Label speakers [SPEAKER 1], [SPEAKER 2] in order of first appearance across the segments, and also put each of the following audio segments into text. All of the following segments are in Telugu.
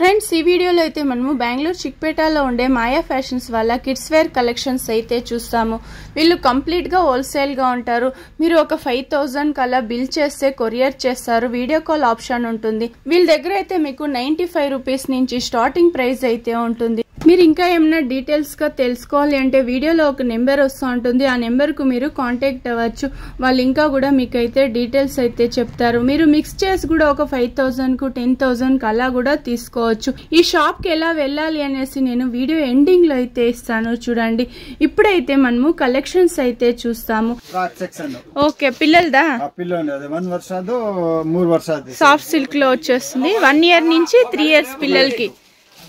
[SPEAKER 1] ఫ్రెండ్స్ ఈ వీడియోలో అయితే మనము బెంగళూరు చిక్పేటలో ఉండే మాయా ఫ్యాషన్స్ వాళ్ళ కిడ్స్ వేర్ కలెక్షన్స్ అయితే చూస్తాము. వీళ్ళు కంప్లీట్ గా హోల్సేల్ గా ఉంటారు. మీరు ఒక 5000 కలా బిల్ చేస్తే కొరియర్ చేస్తారు. వీడియో కాల్ ఆప్షన్ ఉంటుంది. వీళ్ళ దగ్గర అయితే మీకు 95 రూపీస్ నుంచి స్టార్టింగ్ ప్రైస్ అయితే ఉంటుంది. మీరు ఇంకా ఏమైనా డీటెయిల్స్ గా తెలుసుకోవాలి అంటే వీడియోలో ఒక నెంబర్ వస్తూ ఉంటుంది. ఆ నెంబర్ కు మీరు కాంటాక్ట్ అవ్వచ్చు. వాళ్ళు ఇంకా కూడా మీకు అయితే డీటెయిల్స్ అయితే చెప్తారు. మీరు మిక్స్ చేసి కూడా ఒక 5000 కు 10,000 కు అలా కూడా తీసుకోవచ్చు. ఈ షాప్ కి ఎలా వెళ్ళాలి అనేసి నేను వీడియో ఎండింగ్ లో అయితే ఇస్తాను చూడండి. ఇప్పుడైతే మనము కలెక్షన్స్ అయితే చూస్తాము. ఓకే పిల్లలదా సాఫ్ట్ సిల్క్ లో వచ్చేస్తుంది. 1 ఇయర్ నుంచి 3 ఇయర్స్ పిల్లలకి.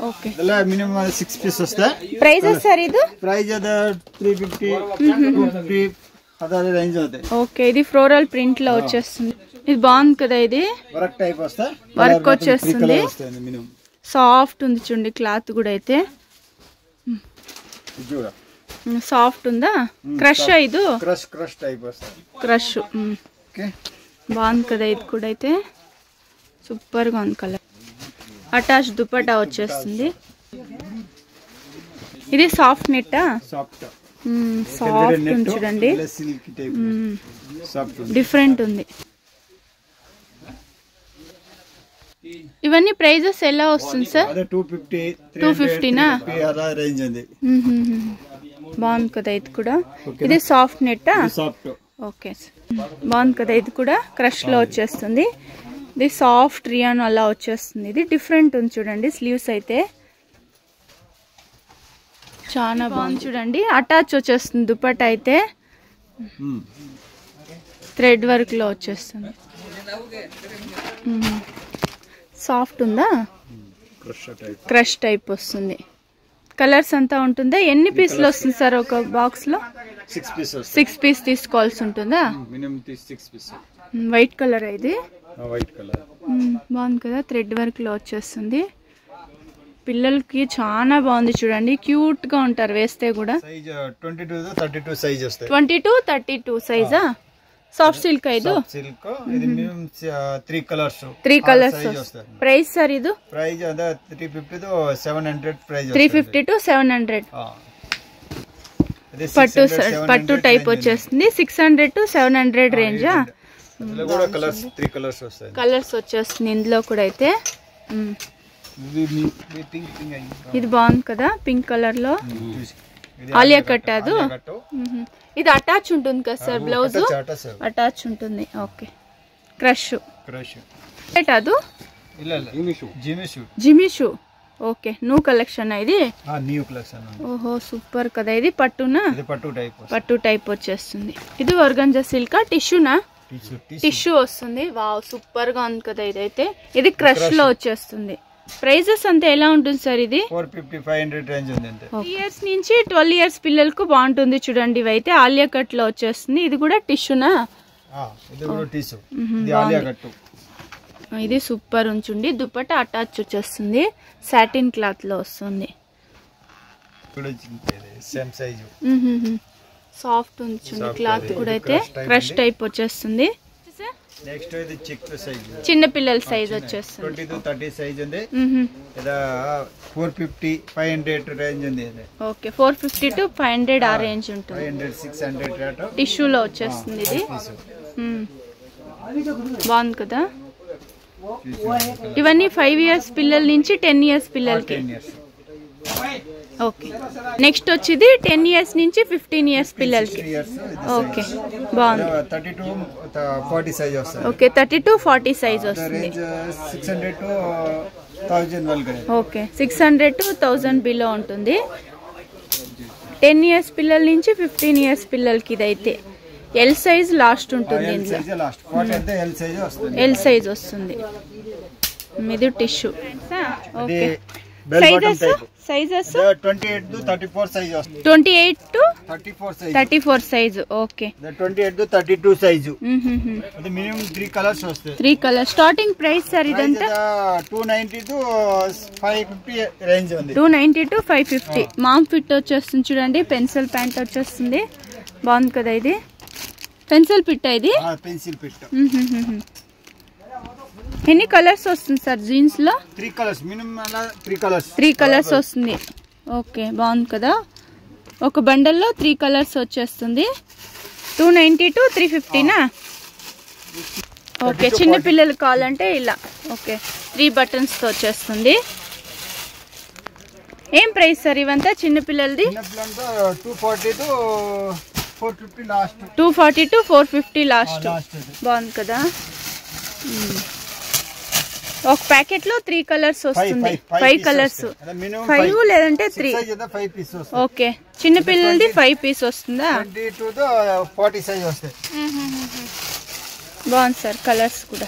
[SPEAKER 1] ఓకే
[SPEAKER 2] మినిమం 6 పీస్ వస్తాయి.
[SPEAKER 1] ప్రైజెస్ సార్ ఇది
[SPEAKER 2] ప్రైస్ 350 250 అదే రేంజ్ అవుతాయి.
[SPEAKER 1] ఓకే ఇది ఫ్లోరల్ ప్రింట్ లో వచ్చేస్తుంది. ఇది బాగుంది కదా. ఇది
[SPEAKER 2] వర్క్ టైప్ వస్తాయి.
[SPEAKER 1] వర్క్ వచ్చేస్తుంది. సాఫ్ట్ ఉంది చూడండి. క్లాత్ కూడా అయితే సాఫ్ట్ ఉందా. క్రష్ ఇది
[SPEAKER 2] క్రష్ టైప్ వస్తాయి.
[SPEAKER 1] క్రష్ బాగుంది కదా. ఇది కూడా అయితే సూపర్ గా ఉంది. కలర్ అటాచ్ దుపట్టా వచ్చేస్తుంది. ఇది సాఫ్ట్ నెట్ సాఫ్ట్ ఉంది చూడండి. డిఫరెంట్ ఉంది. ఇవన్నీ ప్రైజెస్ ఎలా వస్తుంది సార్? 250 బాగుంది కదా. ఇది కూడా ఇది సాఫ్ట్ నెట్. ఓకే బాగుంది కదా. ఇది కూడా క్రష్ లో వచ్చేస్తుంది. ఇది సాఫ్ట్ రియాన్ అలా వచ్చేస్తుంది. ఇది డిఫరెంట్ ఉంది చూడండి. స్లీవ్స్ అయితే చాలా బాగుంది చూడండి. అటాచ్ వచ్చేస్తుంది. దుపట్టా అయితే థ్రెడ్ వర్క్ లో వచ్చేస్తుంది. సాఫ్ట్ ఉందా. క్రష్ టైప్ వస్తుంది. కలర్స్ అంతా ఉంటుందా? ఎన్ని పీసులు వస్తుంది సార్ ఒక బాక్స్ లో? 6 పీస్ తీసుకోవాల్సి ఉంటుందా? వైట్ కలర్ ఇది. బాగుంది కదా. థ్రెడ్ వర్క్ లో వచ్చేస్తుంది. పిల్లలకి చాలా బాగుంది చూడండి. క్యూట్ గా ఉంటారు వేస్తే కూడా. 22-32 సైజా? సాఫ్ట్ సిల్క్ ఇది.
[SPEAKER 2] 3 కలర్స్.
[SPEAKER 1] ప్రైస్ సార్ ఇది?
[SPEAKER 2] Price 350 to 700 price.
[SPEAKER 1] 350 to 700. పట్టు టైప్ వచ్చేస్తుంది. 600 to 700 రేంజా? కలర్స్ వచ్చేస్తుంది ఇందులో కూడా అయితే. ఇది బాగుంది కదా. పింక్ కలర్ లో ఆలియా కట్. అది ఇది అటాచ్ ఉంటుంది కదా సార్. బ్లౌజ్ అటాచ్ ఉంటుంది. ఓకే క్రష్ అది జిమి షూ. ఓకే న్యూ కలెక్షన్ ఇది. ఓహో సూపర్ కదా. ఇది పట్టునా? పట్టు టైప్ వచ్చేస్తుంది. ఇది ఆర్గాంజా సిల్కా టిష్యూనా? టిష్యూ వస్తుంది. వావ్ సూపర్ గా ఉంది కదా. ఇదైతే ఇది క్రష్ లో వచ్చేస్తుంది. ప్రైజెస్ అంతా ఎలా ఉంటుంది సార్? ఇది
[SPEAKER 2] 450-500 రేంజ్ ఉంది.
[SPEAKER 1] 3 ఇయర్స్ నుంచి 12 ఇయర్స్ పిల్లలకు బాగుంటుంది చూడండి. ఇవైతే ఆలియా కట్ లో వచ్చేస్తుంది. ఇది కూడా టిష్యూనా? ఇది సూపర్ ఉంచుండి. దుపట్టా అటాచ్ వచ్చేస్తుంది. సాటిన్ క్లాత్ లో వస్తుంది. సాఫ్ట్ ఉంచుండి. క్లాత్ కూడా అయితే క్రష్ టైప్ వచ్చేస్తుంది.
[SPEAKER 2] నెక్స్ట్ ఇది చిక్ సైజ్.
[SPEAKER 1] చిన్న పిల్లల సైజ్ వచ్చేస్తుంది.
[SPEAKER 2] 20 to 30 సైజ్ ఉంది. ఇది 450-500 రేంజ్ ఉంది.
[SPEAKER 1] ఓకే 450 to 500 ఆ రేంజ్ ఉంటుంది.
[SPEAKER 2] 500-600 రేట్.
[SPEAKER 1] టిష్యూ లో వచ్చేస్తుంది. ఇది బాగుంది కదా. ఇవన్నీ 5 ఇయర్స్ పిల్లల నుంచి 10 ఇయర్స్ పిల్లలకి. ఓకే నెక్స్ట్ వచ్చేది 10 ఇయర్స్ నుంచి 15 ఇయర్స్ పిల్లలకి. ఓకే బాగుంది.
[SPEAKER 2] 30 to 40 సైజ్ వస్తుంది.
[SPEAKER 1] ఓకే 30 to 40 సైజ్ వస్తుంది.
[SPEAKER 2] 600 to 1000 వరకు.
[SPEAKER 1] ఓకే 600 to 1000 బిలో ఉంటుంది. 10 ఇయర్స్ పిల్లల నుంచి 15 ఇయర్స్ పిల్లలకి. ఇదైతే ఎల్ సైజ్ లాస్ట్ ఉంటుంది. ఎల్ సైజ్ వస్తుంది. ఇది tissue. Okay sizes
[SPEAKER 2] 28 to 34 size వస్తుంది.
[SPEAKER 1] 28 to
[SPEAKER 2] 34
[SPEAKER 1] size. Okay
[SPEAKER 2] 28 to 32 size. అది మినిమం 3 కలర్స్ వస్తాయి.
[SPEAKER 1] 3 కలర్స్. స్టార్టింగ్ ప్రైస్ సార్ ఇదంతా
[SPEAKER 2] 290 to 550 రేంజ్ ఉంది.
[SPEAKER 1] 290 to 550. మామ్ ఫిట్ వచ్చేస్తుంది చూడండి. పెన్సిల్ ప్యాంట్ వచ్చేస్తుంది. బాగుంది కదా. ఇది పెన్సిల్ పిట్. ఇది
[SPEAKER 2] పెన్సిల్ పిట్.
[SPEAKER 1] ఎన్ని కలర్స్ వస్తుంది సార్ జీన్స్ లో?
[SPEAKER 2] 3 కలర్స్ మినిమం, అలా 3 కలర్స్.
[SPEAKER 1] 3 కలర్స్ వస్తుంది. ఓకే, బాగుంది కదా. ఒక బండల్లో 3 కలర్స్ వచ్చేస్తుంది. 290 to 350నా? ఓకే, చిన్న పిల్లలు కావాలంటే ఇలా. ఓకే, 3 బటన్స్ తో వచ్చేస్తుంది. ఏం ప్రైస్ సార్ ఇవంతా చిన్న పిల్లలది?
[SPEAKER 2] 240 to 450 లాస్ట్.
[SPEAKER 1] 240 to 450 last. బాగుంది కదా. ఒక ప్యాకెట్ లో 3 కలర్స్ వస్తుంది. 5 కలర్స్, 5 లేదంటే 3. ఓకే, చిన్న పిల్లలది 5 పీస్ వస్తుందా?
[SPEAKER 2] 22 to 40 సైజ్ వస్తాయి.
[SPEAKER 1] బాగుంది సార్ కలర్స్ కూడా.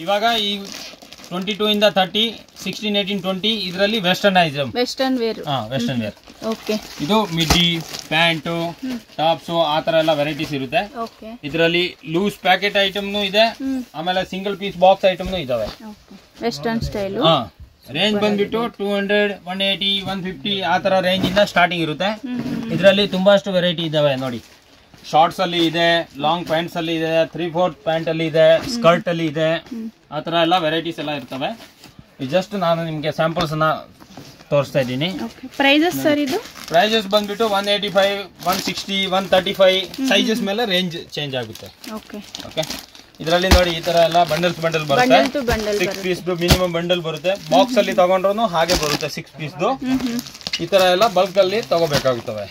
[SPEAKER 3] ಇವಾಗ ಈ 22 ಇಂದ 30, 16, 18, 20 ಇದರಲ್ಲಿ western item.
[SPEAKER 1] Western wear.
[SPEAKER 3] Western wear.
[SPEAKER 1] Okay,
[SPEAKER 3] ಇದು ಮಿಡ್ಡಿ, ಪ್ಯಾಂಟು, ಟಾಪ್ಸ್ ಆ ತರ ಎಲ್ಲ ವೆರೈಟೀಸ್ ಇರುತ್ತೆ.
[SPEAKER 1] ಓಕೆ,
[SPEAKER 3] ಇದರಲ್ಲಿ ಲೂಸ್ ಪ್ಯಾಕೆಟ್ ಐಟಮ್ನು ಇದೆ, ಆಮೇಲೆ ಸಿಂಗಲ್ ಪೀಸ್ ಬಾಕ್ಸ್ ಐಟಮ್ನು ಇದಾವೆ.
[SPEAKER 1] Western style.
[SPEAKER 3] ರೇಂಜ್ ಬಂದ್ಬಿಟ್ಟು 200, 180, 150 ಆ ತರ ರೇಂಜ್ ಇಂದ ಸ್ಟಾರ್ಟಿಂಗ್ ಇರುತ್ತೆ. ಇದರಲ್ಲಿ ತುಂಬಾಷ್ಟು ವೆರೈಟಿ ಇದಾವೆ ನೋಡಿ. ಶಾರ್ಟ್ಸ್ ಅಲ್ಲಿ ಇದೆ, ಲಾಂಗ್ ಪ್ಯಾಂಟ್ಸ್ ಅಲ್ಲಿ ಇದೆ, 3/4 ಪ್ಯಾಂಟ್ ಅಲ್ಲಿ ಇದೆ, ಸ್ಕರ್ಟ್ ಅಲ್ಲಿ ಇದೆ, ಆ ತರ ಎಲ್ಲ ವೆರೈಟೀಸ್ ಎಲ್ಲ ಇರ್ತವೆ. ಜಸ್ಟ್ ನಾನು ನಿಮ್ಗೆ ಸ್ಯಾಂಪಲ್ಸ್ ನ ತೋರಿಸ್ತಾ ಇದ್ದೀನಿ.
[SPEAKER 1] ಪ್ರೈಸಸ್ ಸರ್ ಇದು?
[SPEAKER 3] ಪ್ರೈಸಸ್ ಬಂದ್ಬಿಟ್ಟು 185, 160, 135 ಸೈಜಸ್ ಮೇಲೆ ರೇಂಜ್ ಚೇಂಜ್ ಆಗುತ್ತೆ.
[SPEAKER 1] ಓಕೆ
[SPEAKER 3] ಓಕೆ, ಇದರಲ್ಲಿ ನೋಡಿ ಈ ತರ ಎಲ್ಲ ಬಂಡಲ್ ಬರುತ್ತೆ. 6 ಪೀಸ್ ಮಿನಿಮಮ್ ಬಂಡಲ್ ಬರುತ್ತೆ. ಬಾಕ್ಸ್ ಅಲ್ಲಿ ತಗೊಂಡ್ರು ಹಾಗೆ ಬರುತ್ತೆ 6 ಪೀಸ್. ఈ ತರ ಎಲ್ಲ బల్క్ ಅಲ್ಲಿ తగోబెకాగుతవే.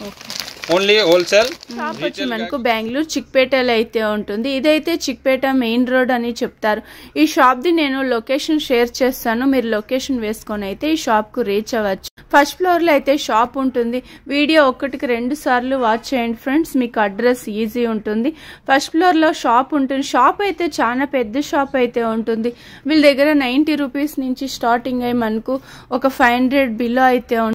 [SPEAKER 3] ఓన్లీ హోల్సేల్
[SPEAKER 1] షాప్ వచ్చి మనకు బెంగళూరు చిక్పేటలో అయితే ఉంటుంది. ఇదైతే చిక్పేట మెయిన్ రోడ్ అని చెప్తారు. ఈ షాప్ ది నేను లొకేషన్ షేర్ చేస్తాను, మీరు లొకేషన్ వేసుకొని అయితే ఈ షాప్ కు రీచ్ అవ్వచ్చు. ఫస్ట్ ఫ్లోర్ లో అయితే షాప్ ఉంటుంది. వీడియో 1కి 2 సార్లు వాచ్ చేయండి ఫ్రెండ్స్, మీకు అడ్రస్ ఈజీ ఉంటుంది. ఫస్ట్ ఫ్లోర్ లో షాప్ ఉంటుంది. షాప్ అయితే చాలా పెద్ద షాప్ అయితే ఉంటుంది. వీళ్ళ దగ్గర 90 రూపీస్ నుంచి స్టార్టింగ్ అయ్యి మనకు ఒక 500 బిలో అయితే ఉంటుంది.